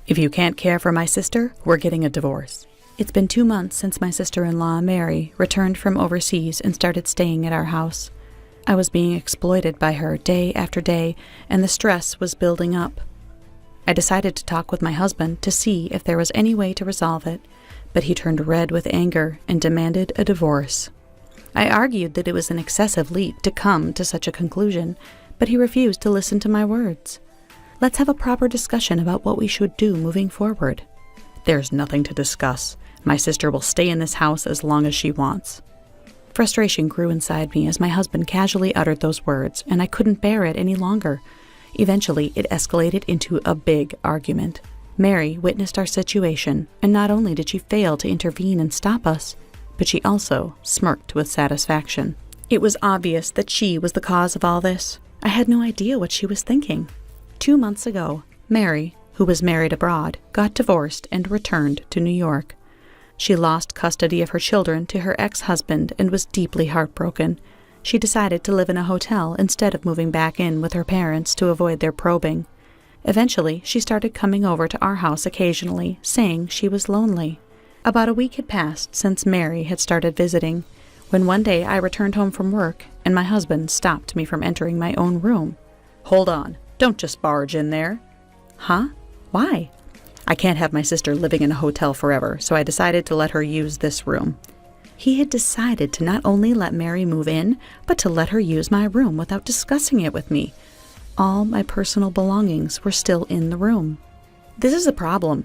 If you can't care for my sister, we're getting a divorce. It's been 2 months since my sister-in-law, Mary, returned from overseas and started staying at our house. I was being exploited by her day after day, and the stress was building up. I decided to talk with my husband to see if there was any way to resolve it, but he turned red with anger and demanded a divorce. I argued that it was an excessive leap to come to such a conclusion, but he refused to listen to my words. Let's have a proper discussion about what we should do moving forward. There's nothing to discuss. My sister will stay in this house as long as she wants. Frustration grew inside me as my husband casually uttered those words, and I couldn't bear it any longer. Eventually, it escalated into a big argument. Mary witnessed our situation, and not only did she fail to intervene and stop us, but she also smirked with satisfaction. It was obvious that she was the cause of all this. I had no idea what she was thinking. 2 months ago, Mary, who was married abroad, got divorced and returned to New York. She lost custody of her children to her ex-husband and was deeply heartbroken. She decided to live in a hotel instead of moving back in with her parents to avoid their probing. Eventually, she started coming over to our house occasionally, saying she was lonely. About a week had passed since Mary had started visiting, when one day I returned home from work and my husband stopped me from entering my own room. "Hold on. Don't just barge in there." "Huh? Why?" "I can't have my sister living in a hotel forever, so I decided to let her use this room." He had decided to not only let Mary move in, but to let her use my room without discussing it with me. All my personal belongings were still in the room. "This is a problem.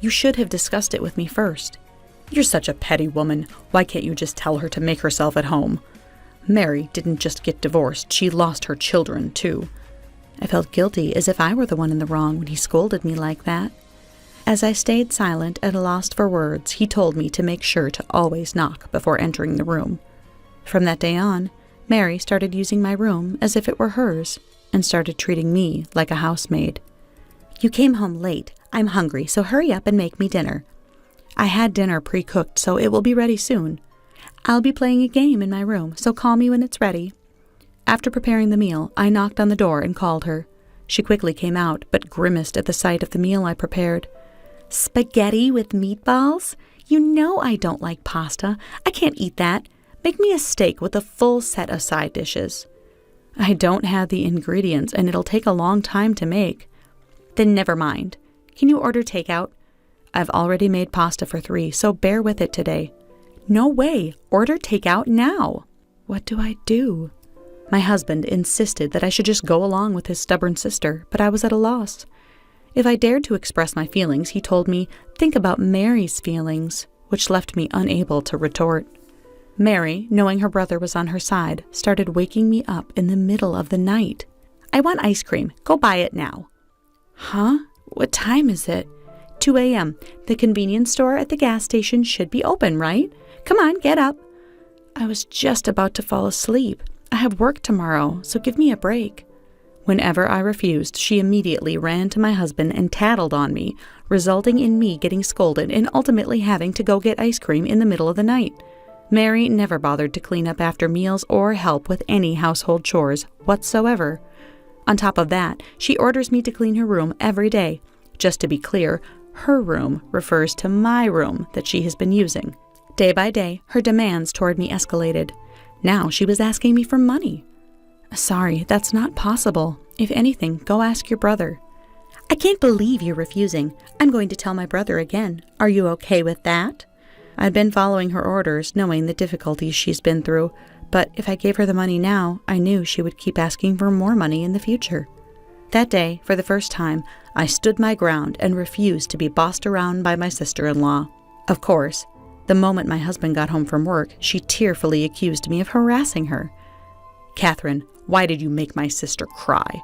You should have discussed it with me first." "You're such a petty woman. Why can't you just tell her to make herself at home?" "Mary didn't just get divorced, she lost her children, too." I felt guilty, as if I were the one in the wrong when he scolded me like that. As I stayed silent at a loss for words, he told me to make sure to always knock before entering the room. From that day on, Mary started using my room as if it were hers, and started treating me like a housemaid. "You came home late. I'm hungry, so hurry up and make me dinner." "I had dinner pre-cooked, so it will be ready soon." "I'll be playing a game in my room, so call me when it's ready." After preparing the meal, I knocked on the door and called her. She quickly came out, but grimaced at the sight of the meal I prepared. "Spaghetti with meatballs? You know I don't like pasta. I can't eat that. Make me a steak with a full set of side dishes." "I don't have the ingredients, and it'll take a long time to make." "Then never mind. Can you order takeout?" "I've already made pasta for 3, so bear with it today." "No way. Order takeout now." What do I do? My husband insisted that I should just go along with his stubborn sister, but I was at a loss. If I dared to express my feelings, he told me, "Think about Mary's feelings," which left me unable to retort. Mary, knowing her brother was on her side, started waking me up in the middle of the night. "I want ice cream. Go buy it now." "Huh? What time is it?" 2 a.m. The convenience store at the gas station should be open, right? Come on, get up." I was just about to fall asleep. "I have work tomorrow, so give me a break." Whenever I refused, she immediately ran to my husband and tattled on me, resulting in me getting scolded and ultimately having to go get ice cream in the middle of the night. Mary never bothered to clean up after meals or help with any household chores whatsoever. On top of that, she orders me to clean her room every day. Just to be clear, her room refers to my room that she has been using. Day by day, her demands toward me escalated. Now she was asking me for money. "Sorry, that's not possible. If anything, go ask your brother." "I can't believe you're refusing. I'm going to tell my brother again. Are you okay with that?" I'd been following her orders, knowing the difficulties she's been through, but if I gave her the money now, I knew she would keep asking for more money in the future. That day, for the first time, I stood my ground and refused to be bossed around by my sister-in-law. Of course, the moment my husband got home from work, she tearfully accused me of harassing her. "Catherine, why did you make my sister cry?"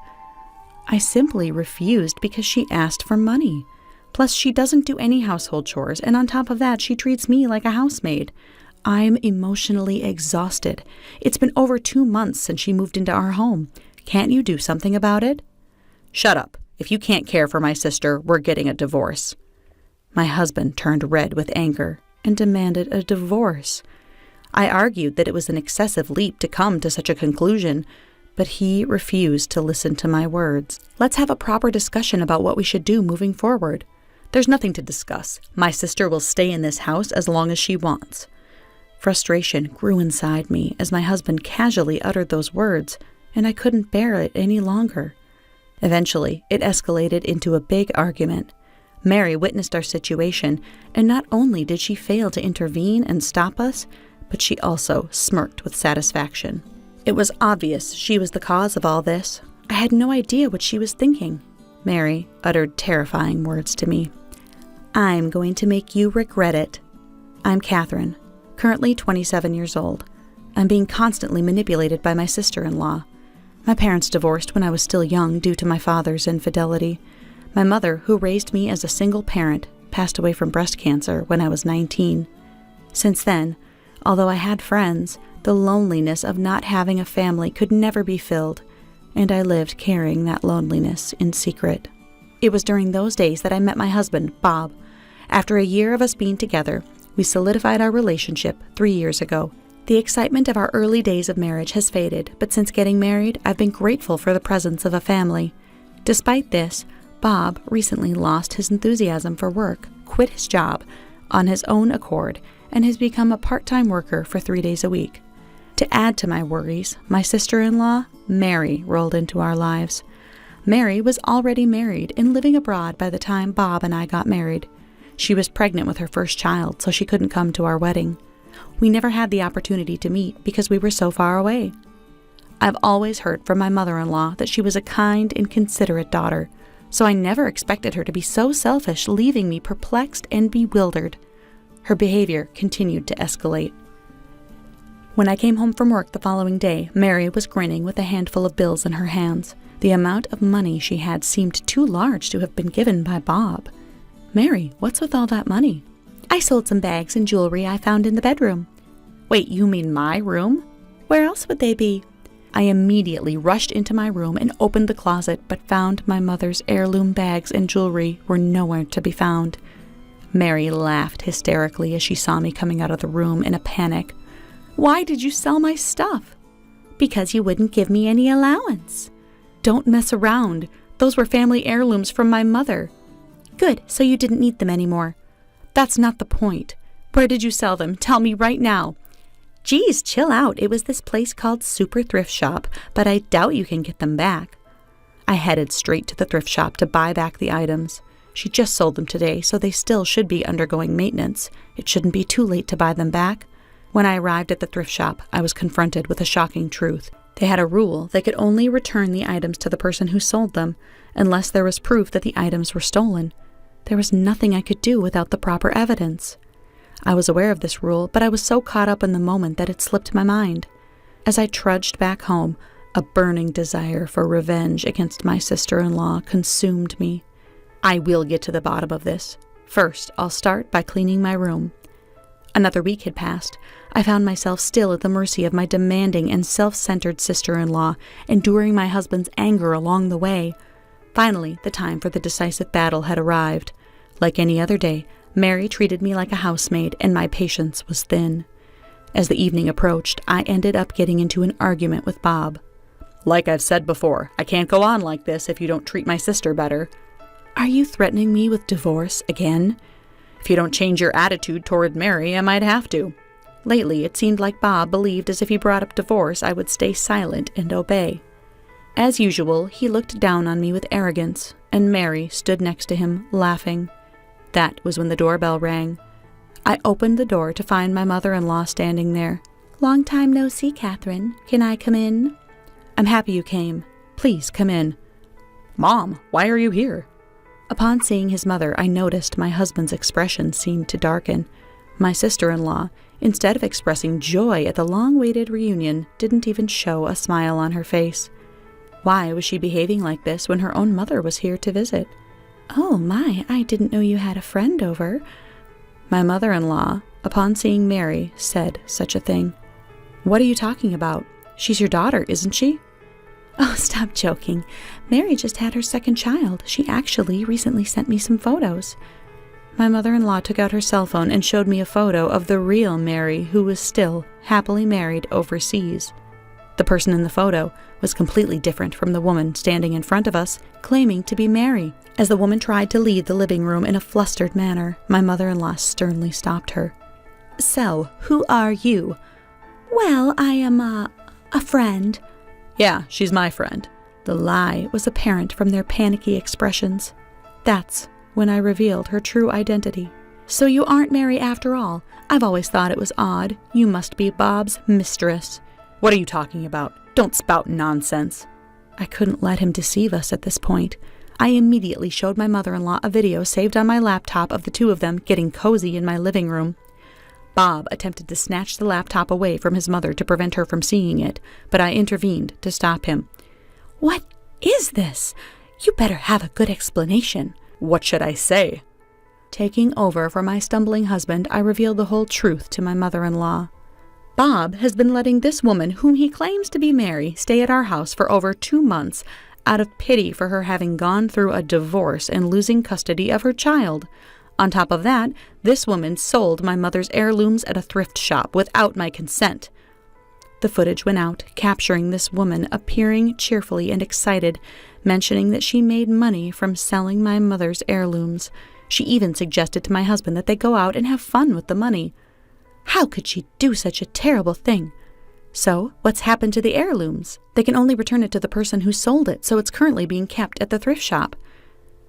I simply refused because she asked for money. Plus, she doesn't do any household chores, and on top of that, she treats me like a housemaid. I'm emotionally exhausted. It's been over 2 months since she moved into our home. Can't you do something about it? "Shut up. If you can't care for my sister, we're getting a divorce." My husband turned red with anger and demanded a divorce. I argued that it was an excessive leap to come to such a conclusion, but he refused to listen to my words. Let's have a proper discussion about what we should do moving forward. There's nothing to discuss. My sister will stay in this house as long as she wants." Frustration grew inside me as my husband casually uttered those words, and I couldn't bear it any longer. Eventually, it escalated into a big argument. Mary witnessed our situation, and not only did she fail to intervene and stop us, but she also smirked with satisfaction. It was obvious she was the cause of all this. I had no idea what she was thinking. Mary uttered terrifying words to me. "I'm going to make you regret it. I'm Catherine, currently 27 years old. I'm being constantly manipulated by my sister-in-law. My parents divorced when I was still young due to my father's infidelity. My mother, who raised me as a single parent, passed away from breast cancer when I was 19. Since then, although I had friends, the loneliness of not having a family could never be filled, and I lived carrying that loneliness in secret. It was during those days that I met my husband, Bob. After a year of us being together, we solidified our relationship 3 years ago. The excitement of our early days of marriage has faded, but since getting married, I've been grateful for the presence of a family. Despite this, Bob recently lost his enthusiasm for work, quit his job on his own accord, and has become a part-time worker for 3 days a week. To add to my worries, my sister-in-law, Mary, rolled into our lives. Mary was already married and living abroad by the time Bob and I got married. She was pregnant with her first child, so she couldn't come to our wedding. We never had the opportunity to meet because we were so far away. I've always heard from my mother-in-law that she was a kind and considerate daughter, so I never expected her to be so selfish, leaving me perplexed and bewildered. Her behavior continued to escalate. When I came home from work the following day, Mary was grinning with a handful of bills in her hands. The amount of money she had seemed too large to have been given by Bob. "Mary, what's with all that money?" "I sold some bags and jewelry I found in the bedroom." "Wait, you mean my room?" "Where else would they be?" I immediately rushed into my room and opened the closet, but found my mother's heirloom bags and jewelry were nowhere to be found. Mary laughed hysterically as she saw me coming out of the room in a panic. "Why did you sell my stuff?" "Because you wouldn't give me any allowance." "Don't mess around. Those were family heirlooms from my mother." "Good, so you didn't need them anymore." "That's not the point. Where did you sell them? Tell me right now." "Geez, chill out. It was this place called Super Thrift Shop, but I doubt you can get them back." I headed straight to the thrift shop to buy back the items. She just sold them today, so they still should be undergoing maintenance. It shouldn't be too late to buy them back. When I arrived at the thrift shop, I was confronted with a shocking truth. They had a rule they could only return the items to the person who sold them, unless there was proof that the items were stolen. There was nothing I could do without the proper evidence. I was aware of this rule, but I was so caught up in the moment that it slipped my mind. As I trudged back home, a burning desire for revenge against my sister-in-law consumed me. I will get to the bottom of this. First, I'll start by cleaning my room. Another week had passed. I found myself still at the mercy of my demanding and self-centered sister-in-law, enduring my husband's anger along the way. Finally, the time for the decisive battle had arrived. Like any other day, Mary treated me like a housemaid, and my patience was thin. As the evening approached, I ended up getting into an argument with Bob. "Like I've said before, I can't go on like this if you don't treat my sister better." "Are you threatening me with divorce again?" "If you don't change your attitude toward Mary, I might have to." Lately, it seemed like Bob believed as if he brought up divorce, I would stay silent and obey. As usual, he looked down on me with arrogance, and Mary stood next to him, laughing. That was when the doorbell rang. I opened the door to find my mother-in-law standing there. "Long time no see, Catherine. Can I come in?" "I'm happy you came. Please come in." "Mom, why are you here?" Upon seeing his mother, I noticed my husband's expression seemed to darken. My sister-in-law, instead of expressing joy at the long-awaited reunion, didn't even show a smile on her face. Why was she behaving like this when her own mother was here to visit? "Oh my, I didn't know you had a friend over." My mother-in-law, upon seeing Mary, said such a thing. "What are you talking about? She's your daughter, isn't she?" "Oh, stop joking. Mary just had her second child. She actually recently sent me some photos." My mother-in-law took out her cell phone and showed me a photo of the real Mary, who was still happily married overseas. The person in the photo was completely different from the woman standing in front of us, claiming to be Mary. As the woman tried to leave the living room in a flustered manner, my mother-in-law sternly stopped her. "So, who are you?" "Well, I am a friend." "Yeah, she's my friend." The lie was apparent from their panicky expressions. That's when I revealed her true identity. "So you aren't Mary after all. I've always thought it was odd. You must be Bob's mistress." "What are you talking about? Don't spout nonsense." I couldn't let him deceive us at this point. I immediately showed my mother-in-law a video saved on my laptop of the two of them getting cozy in my living room. Bob attempted to snatch the laptop away from his mother to prevent her from seeing it, but I intervened to stop him. "What is this? You better have a good explanation." "What should I say?" Taking over for my stumbling husband, I revealed the whole truth to my mother-in-law. "Bob has been letting this woman, whom he claims to be Mary, stay at our house for over 2 months, out of pity for her having gone through a divorce and losing custody of her child. On top of that, this woman sold my mother's heirlooms at a thrift shop without my consent." The footage went out, capturing this woman appearing cheerfully and excited, mentioning that she made money from selling my mother's heirlooms. She even suggested to my husband that they go out and have fun with the money. How could she do such a terrible thing? "So, what's happened to the heirlooms?" "They can only return it to the person who sold it, so it's currently being kept at the thrift shop."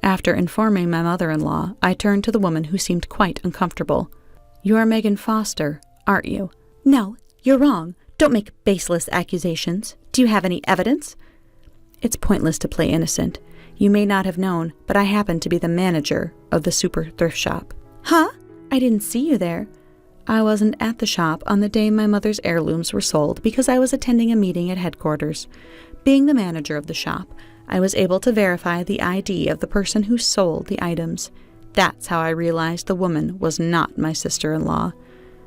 After informing my mother-in-law, I turned to the woman who seemed quite uncomfortable. "You are Megan Foster, aren't you?" "No, you're wrong. Don't make baseless accusations. Do you have any evidence?" It's pointless to play innocent. You may not have known, but I happen to be the manager of the super thrift shop. "Huh? I didn't see you there." I wasn't at the shop on the day my mother's heirlooms were sold because I was attending a meeting at headquarters. Being the manager of the shop, I was able to verify the ID of the person who sold the items. That's how I realized the woman was not my sister-in-law.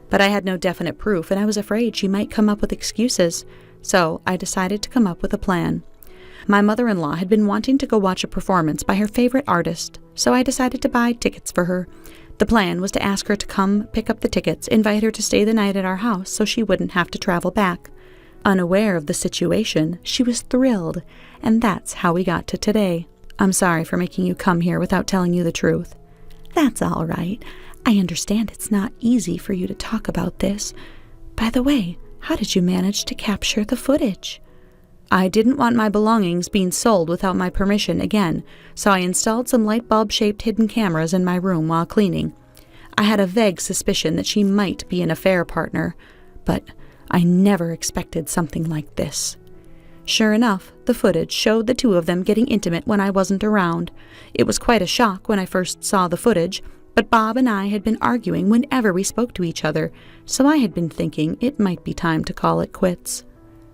But I had no definite proof, and I was afraid she might come up with excuses, so I decided to come up with a plan. My mother-in-law had been wanting to go watch a performance by her favorite artist, so I decided to buy tickets for her. The plan was to ask her to come pick up the tickets, invite her to stay the night at our house so she wouldn't have to travel back. Unaware of the situation, she was thrilled, and that's how we got to today. I'm sorry for making you come here without telling you the truth. That's all right. I understand it's not easy for you to talk about this. By the way, how did you manage to capture the footage? I didn't want my belongings being sold without my permission again, so I installed some light bulb-shaped hidden cameras in my room while cleaning. I had a vague suspicion that she might be an affair partner, but I never expected something like this. Sure enough, the footage showed the two of them getting intimate when I wasn't around. It was quite a shock when I first saw the footage, but Bob and I had been arguing whenever we spoke to each other, so I had been thinking it might be time to call it quits.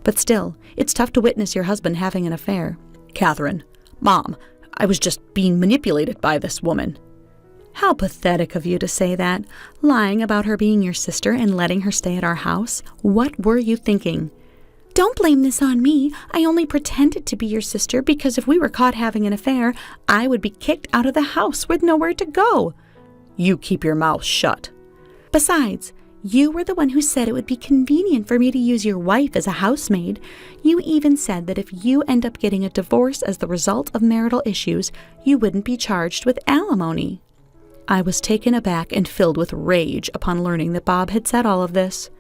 But still, it's tough to witness your husband having an affair. "Catherine, Mom, I was just being manipulated by this woman." How pathetic of you to say that, lying about her being your sister and letting her stay at our house. What were you thinking? Don't blame this on me. I only pretended to be your sister because if we were caught having an affair, I would be kicked out of the house with nowhere to go. You keep your mouth shut. Besides, you were the one who said it would be convenient for me to use your wife as a housemaid. You even said that if you end up getting a divorce as the result of marital issues, you wouldn't be charged with alimony. I was taken aback and filled with rage upon learning that Bob had said all of this.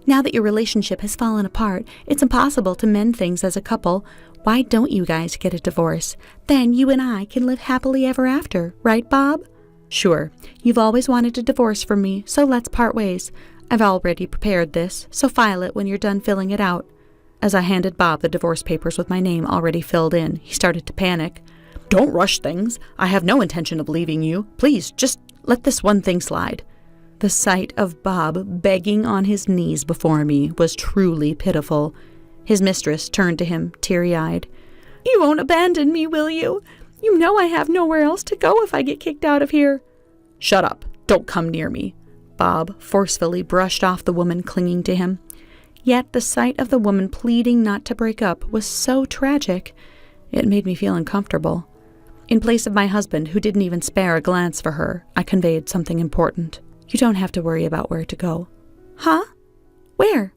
Now that your relationship has fallen apart, it's impossible to mend things as a couple. Why don't you guys get a divorce? Then you and I can live happily ever after, right, Bob? Sure, you've always wanted a divorce from me, so let's part ways. I've already prepared this, so file it when you're done filling it out. As I handed Bob the divorce papers with my name already filled in, he started to panic. Don't rush things. I have no intention of leaving you. Please, just let this one thing slide. The sight of Bob begging on his knees before me was truly pitiful. His mistress turned to him, teary-eyed. You won't abandon me, will you? You know I have nowhere else to go if I get kicked out of here. Shut up. Don't come near me. Bob forcefully brushed off the woman clinging to him. Yet the sight of the woman pleading not to break up was so tragic, it made me feel uncomfortable. In place of my husband, who didn't even spare a glance for her, I conveyed something important. You don't have to worry about where to go. Huh? Where?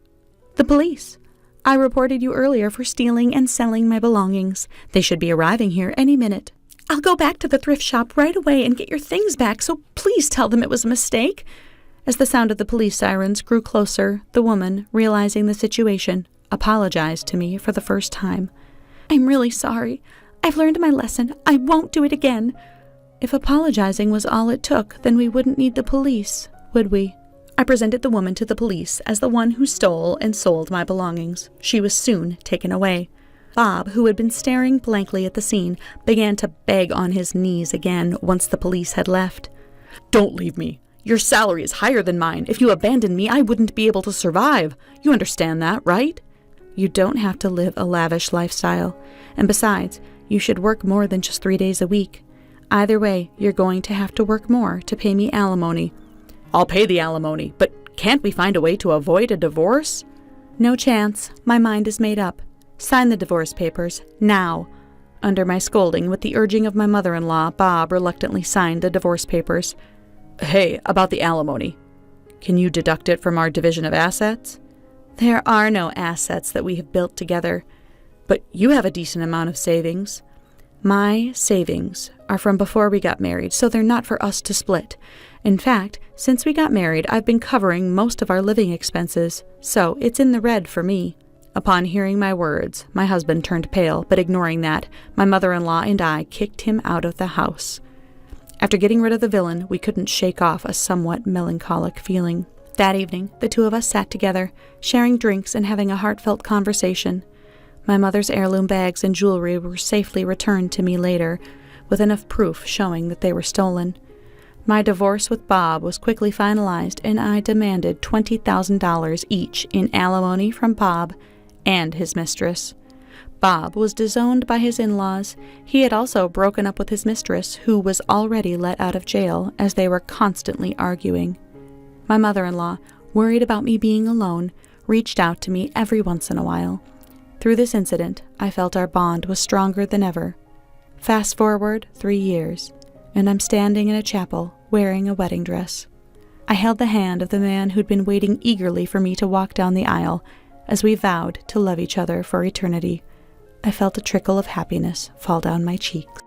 The police. I reported you earlier for stealing and selling my belongings. They should be arriving here any minute. I'll go back to the thrift shop right away and get your things back, so please tell them it was a mistake." As the sound of the police sirens grew closer, the woman, realizing the situation, apologized to me for the first time. "I'm really sorry. I've learned my lesson. I won't do it again." If apologizing was all it took, then we wouldn't need the police, would we? I presented the woman to the police as the one who stole and sold my belongings. She was soon taken away. Bob, who had been staring blankly at the scene, began to beg on his knees again once the police had left. "Don't leave me. Your salary is higher than mine. If you abandoned me, I wouldn't be able to survive. You understand that, right?" You don't have to live a lavish lifestyle. And besides, you should work more than just 3 days a week. Either way, you're going to have to work more to pay me alimony. "I'll pay the alimony, but can't we find a way to avoid a divorce?" "No chance. My mind is made up. Sign the divorce papers, now." Under my scolding, with the urging of my mother-in-law, Bob reluctantly signed the divorce papers. "Hey, about the alimony. Can you deduct it from our division of assets?" "There are no assets that we have built together." "But you have a decent amount of savings." "My savings are from before we got married, so they're not for us to split. In fact, since we got married, I've been covering most of our living expenses, so it's in the red for me." Upon hearing my words, my husband turned pale, but ignoring that, my mother-in-law and I kicked him out of the house. After getting rid of the villain, we couldn't shake off a somewhat melancholic feeling. That evening, the two of us sat together, sharing drinks and having a heartfelt conversation. My mother's heirloom bags and jewelry were safely returned to me later, with enough proof showing that they were stolen. My divorce with Bob was quickly finalized, and I demanded $20,000 each in alimony from Bob and his mistress. Bob was disowned by his in-laws. He had also broken up with his mistress, who was already let out of jail, as they were constantly arguing. My mother-in-law, worried about me being alone, reached out to me every once in a while. Through this incident, I felt our bond was stronger than ever. Fast forward 3 years, and I'm standing in a chapel wearing a wedding dress. I held the hand of the man who'd been waiting eagerly for me to walk down the aisle as we vowed to love each other for eternity. I felt a trickle of happiness fall down my cheeks.